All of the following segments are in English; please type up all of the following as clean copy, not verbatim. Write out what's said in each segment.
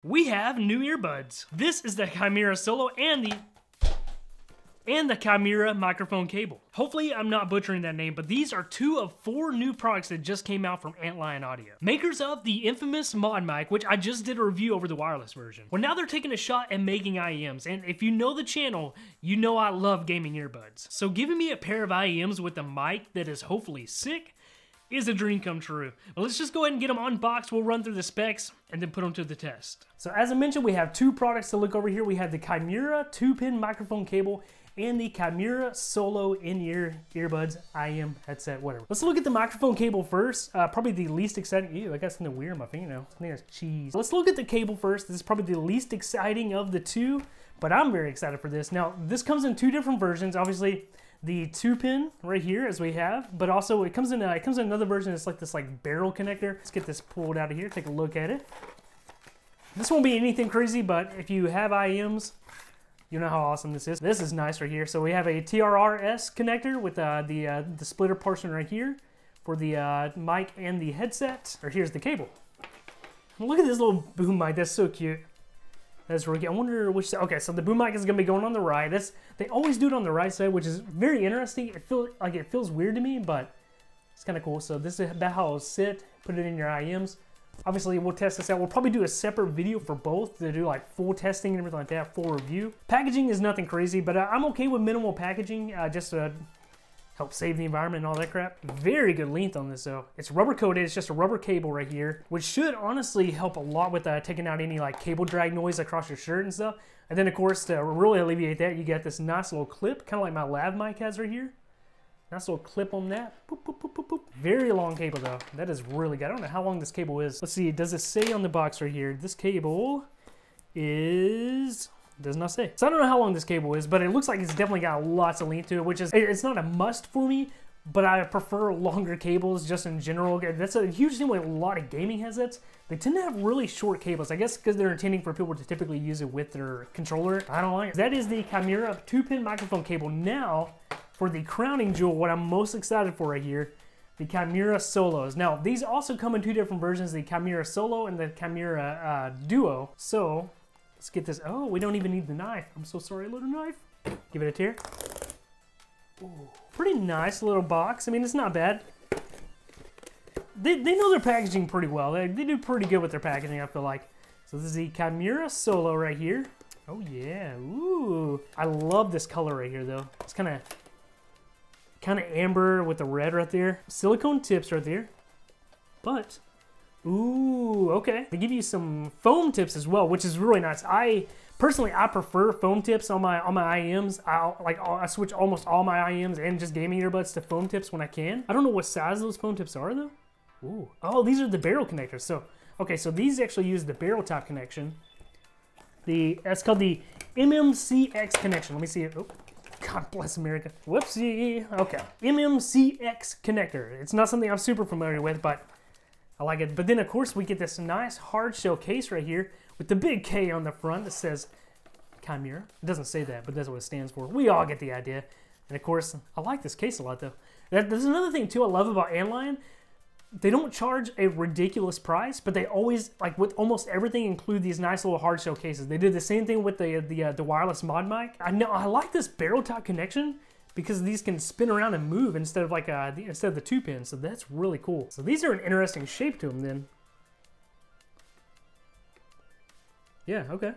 We have new earbuds. This is the Kimura Solo and the Kimura microphone cable. Hopefully I'm not butchering that name, but these are 2 of 4 new products that just came out from Antlion Audio. Makers of the infamous ModMic, which I just did a review over the wireless version. Well, now they're taking a shot at making IEMs, and if you know the channel, you know I love gaming earbuds. So giving me a pair of IEMs with a mic that is hopefully sick is a dream come true. But let's just go ahead and get them unboxed. We'll run through the specs and then put them to the test. So as I mentioned, we have 2 products to look over here. We have the Kimura 2-pin microphone cable and the Kimura Solo in-ear earbuds, IEM headset, whatever. Let's look at the microphone cable first. Probably the least exciting. Ew, I got something weird on my fingernail. I think that's cheese. Let's look at the cable first. This is probably the least exciting of the 2, but I'm very excited for this. Now, this comes in 2 different versions. Obviously, the 2-pin right here, as we have, but also it comes in another version. It's like this barrel connector. Let's get this pulled out of here. Take a look at it. This won't be anything crazy, but if you have IEMs, you know how awesome this is. This is nice right here. So we have a TRRS connector with the splitter portion right here for the mic and the headset. Or here's the cable. Look at this little boom mic. That's so cute. That's really good. I wonder which side. Okay, so the boom mic is gonna be going on the right. They always do it on the right side, which is very interesting. It feels weird to me, but it's kind of cool. So this is about how it'll sit. Put it in your IEMs. Obviously, we'll test this out. We'll probably do a separate video for both to do like full testing and everything like that, full review. Packaging is nothing crazy, but I'm okay with minimal packaging just to help save the environment and all that crap. Very good length on this though. It's rubber coated. It's just a rubber cable right here, which should honestly help a lot with taking out any like cable drag noise across your shirt and stuff. And then of course, to really alleviate that, you got this nice little clip, kind of like my lav mic has right here. Nice little clip on that. Boop, boop, boop, boop, boop. Very long cable though. That is really good. I don't know how long this cable is. Let's see, does it say on the box right here? This cable does not say. So I don't know how long this cable is, but it looks like it's definitely got lots of length to it, which is, it's not a must for me, but I prefer longer cables just in general. That's a huge thing with a lot of gaming headsets. They tend to have really short cables. I guess because they're intending for people to typically use it with their controller. I don't like it. That is the Kimura 2-pin microphone cable. Now, for the crowning jewel, what I'm most excited for right here, the Kimura Solos. Now, these also come in 2 different versions, the Kimura Solo and the Kimura Duo. So, let's get this. Oh, we don't even need the knife. I'm so sorry, little knife. Give it a tear. Ooh, pretty nice little box. I mean, it's not bad. They know their packaging pretty well. They do pretty good with their packaging, I feel like. So this is the Kimura Solo right here. Oh yeah, ooh. I love this color right here though. It's kind of amber with the red right there. Silicone tips right there. But, ooh, okay. They give you some foam tips as well, which is really nice. Personally, I prefer foam tips on my IEMs. I switch almost all my IEMs and just gaming earbuds to foam tips when I can. I don't know what size those foam tips are though. Ooh. Oh, these are the barrel connectors. So, okay, so these actually use the barrel top connection. That's called the MMCX connection. Let me see it. Oh, God bless America. Whoopsie. Okay, MMCX connector. It's not something I'm super familiar with, but I like it. But then, of course, we get this nice hard shell case right here with the big K on the front that says Kimura. It doesn't say that, but that's what it stands for. We all get the idea. And of course, I like this case a lot though. There's another thing too I love about Antlion. They don't charge a ridiculous price, but they always, like with almost everything, include these nice little hard shell cases. They did the same thing with the wireless ModMic. I like this barrel top connection because these can spin around and move instead of instead of the 2-pin. So that's really cool. So these are an interesting shape to them then. Yeah, okay.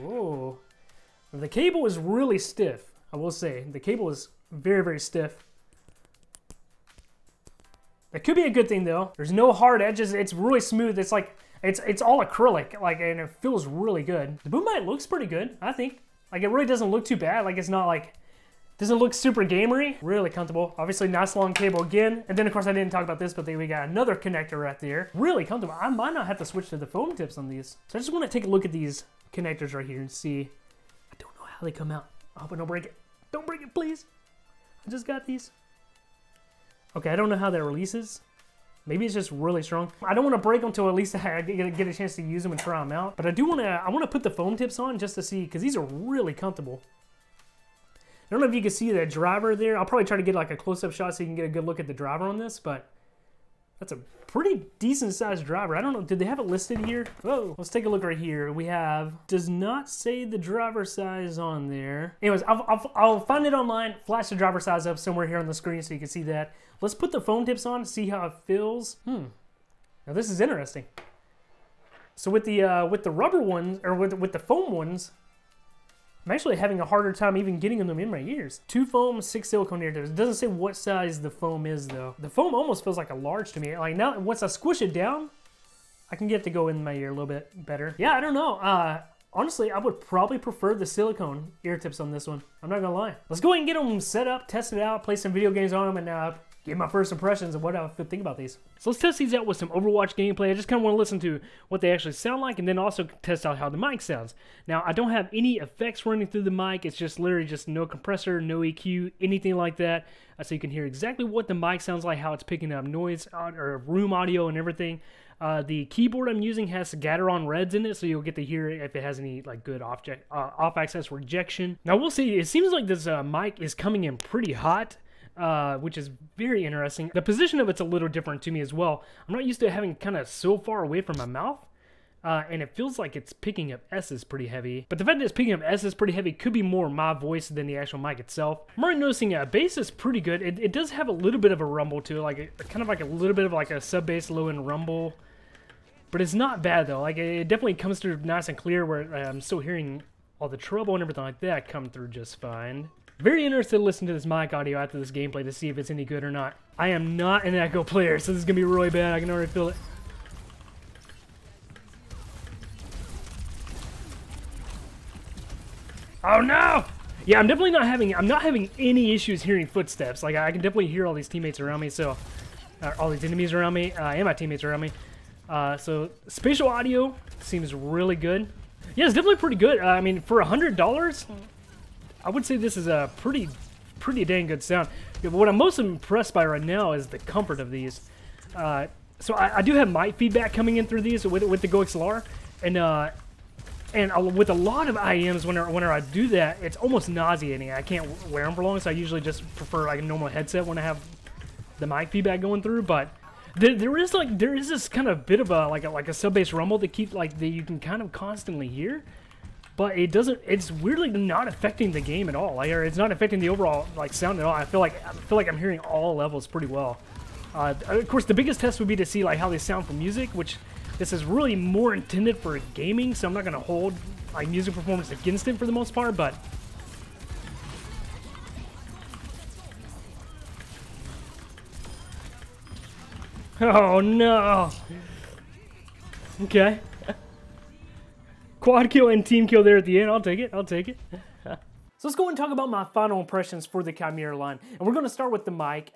Whoa. The cable is really stiff, I will say. The cable is very, very stiff. That could be a good thing though. There's no hard edges. It's really smooth. It's like, it's all acrylic, and it feels really good. The boom mic looks pretty good, I think. Like, it really doesn't look too bad. Like, it's not like, doesn't look super gamery. Really comfortable. Obviously, nice long cable again. And then, of course, I didn't talk about this, but we got another connector right there. Really comfortable. I might not have to switch to the foam tips on these. So I just want to take a look at these connectors right here and see. I don't know how they come out. I hope I don't break it. Don't break it, please. I just got these. Okay, I don't know how that releases. Maybe it's just really strong. I don't want to break them until at least I get a chance to use them and try them out. But I want to put the foam tips on just to see, because these are really comfortable. I don't know if you can see that driver there. I'll probably try to get like a close-up shot so you can get a good look at the driver on this, but That's a pretty decent sized driver. I don't know, did they have it listed here? Whoa, let's take a look right here. We have, does not say the driver size on there. Anyways, I'll find it online, flash the driver size up somewhere here on the screen so you can see that. Let's put the foam tips on, see how it feels. Now this is interesting. So with the rubber ones, or with the foam ones, I'm actually having a harder time even getting them in my ears. 2 foam, 6 silicone ear tips. It doesn't say what size the foam is though. The foam almost feels like a large to me. Like now, once I squish it down, I can get it to go in my ear a little bit better. Yeah, I don't know. Honestly, I would probably prefer the silicone ear tips on this one. I'm not gonna lie. Let's go ahead and get them set up, test it out, play some video games on them, and give my first impressions of what I think about these. So let's test these out with some Overwatch gameplay. I just kind of want to listen to what they actually sound like and then also test out how the mic sounds. Now, I don't have any effects running through the mic. It's just literally just no compressor, no EQ, anything like that. So you can hear exactly what the mic sounds like, how it's picking up noise or room audio and everything. The keyboard I'm using has Gateron Reds in it, so you'll get to hear if it has any like good off-access rejection. Now, we'll see. It seems like this mic is coming in pretty hot. Which is very interesting. The position of it's a little different to me as well. I'm not used to having kind of so far away from my mouth, and it feels like it's picking up S's pretty heavy. But the fact that it's picking up S's pretty heavy could be more my voice than the actual mic itself. I'm already noticing bass is pretty good. It does have a little bit of a rumble to it, like kind of like a little bit of like a sub-bass low-end rumble. But it's not bad though. Like it definitely comes through nice and clear where I'm still hearing all the treble and everything like that come through just fine. Very interested to listen to this mic audio after this gameplay to see if it's any good or not. I am not an echo player, so this is going to be really bad. I can already feel it. Oh no! Yeah, I'm not having any issues hearing footsteps. Like I can definitely hear all these teammates around me, so all these enemies around me, and my teammates around me. So spatial audio seems really good. Yeah, it's definitely pretty good. I mean, for $100, I would say this is a pretty dang good sound. Yeah, but what I'm most impressed by right now is the comfort of these. So I do have mic feedback coming in through these with the Go XLR, and with a lot of IEMs, whenever I do that, it's almost nauseating. I can't wear them for long, so I usually just prefer like a normal headset when I have the mic feedback going through. But there is this kind of bit of a sub-bass rumble that you can kind of constantly hear. But it's weirdly not affecting the game at all. Like, or it's not affecting the overall like sound at all. I feel like I'm hearing all levels pretty well. Of course, the biggest test would be to see like how they sound for music, which this is really more intended for gaming, so I'm not going to hold like music performance against it for the most part, but oh no. Okay. Quad kill and team kill there at the end. I'll take it. I'll take it. So let's go and talk about my final impressions for the Kimura line. And we're going to start with the mic.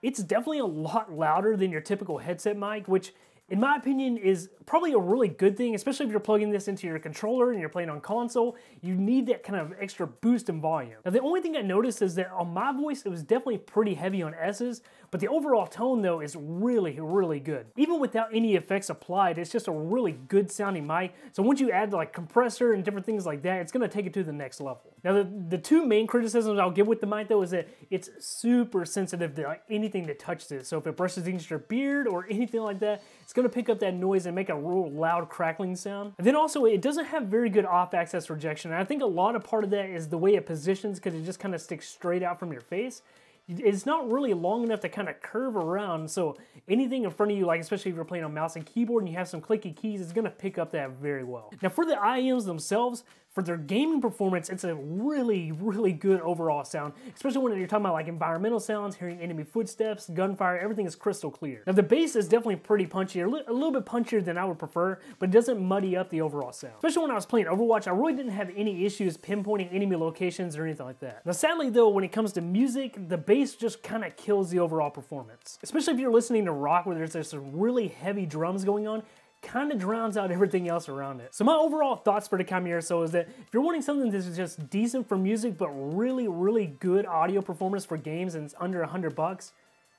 It's definitely a lot louder than your typical headset mic, which in my opinion is probably a really good thing, especially if you're plugging this into your controller and you're playing on console. You need that kind of extra boost in volume. Now the only thing I noticed is that on my voice, it was definitely pretty heavy on S's, but the overall tone though is really, really good. Even without any effects applied, it's just a really good sounding mic. So once you add like compressor and different things like that, it's gonna take it to the next level. Now the two main criticisms I'll give with the mic though is that it's super sensitive to like anything that touches it. So if it brushes against your beard or anything like that, it's gonna pick up that noise and make a real loud crackling sound. And then also it doesn't have very good off-access rejection. And I think a lot of part of that is the way it positions, because it just kind of sticks straight out from your face. It's not really long enough to kind of curve around, so anything in front of you, like especially if you're playing on mouse and keyboard and you have some clicky keys, it's gonna pick up that very well. Now for the IEMs themselves, for their gaming performance, it's a really, really good overall sound, especially when you're talking about like environmental sounds, hearing enemy footsteps, gunfire, everything is crystal clear. Now the bass is definitely pretty punchy, a little bit punchier than I would prefer, but it doesn't muddy up the overall sound. Especially when I was playing Overwatch, I really didn't have any issues pinpointing enemy locations or anything like that. Now sadly though, when it comes to music, the bass just kind of kills the overall performance. Especially if you're listening to rock where there's some really heavy drums going on, kind of drowns out everything else around it. So my overall thoughts for the Kimura Solo is that if you're wanting something that's just decent for music but really, really good audio performance for games and it's under $100,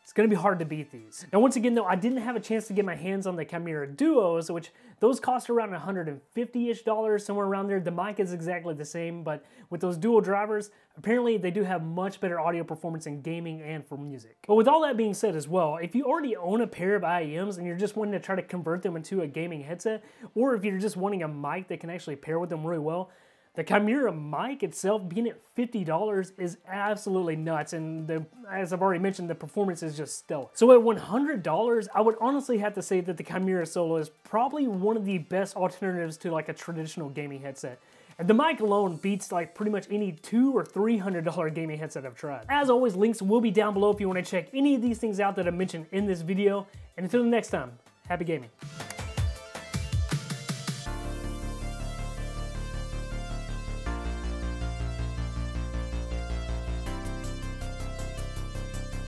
It's gonna be hard to beat these. Now once again though, I didn't have a chance to get my hands on the Kimura Duos, which those cost around $150-ish, somewhere around there. The mic is exactly the same, but with those dual drivers, apparently they do have much better audio performance in gaming and for music. But with all that being said as well, if you already own a pair of IEMs and you're just wanting to try to convert them into a gaming headset, or if you're just wanting a mic that can actually pair with them really well, the Kimura mic itself being at $50 is absolutely nuts, and as I've already mentioned, the performance is just stellar. So at $100, I would honestly have to say that the Kimura Solo is probably one of the best alternatives to like a traditional gaming headset. And the mic alone beats like pretty much any $200 or $300 gaming headset I've tried. As always, links will be down below if you want to check any of these things out that I mentioned in this video. And until the next time, happy gaming.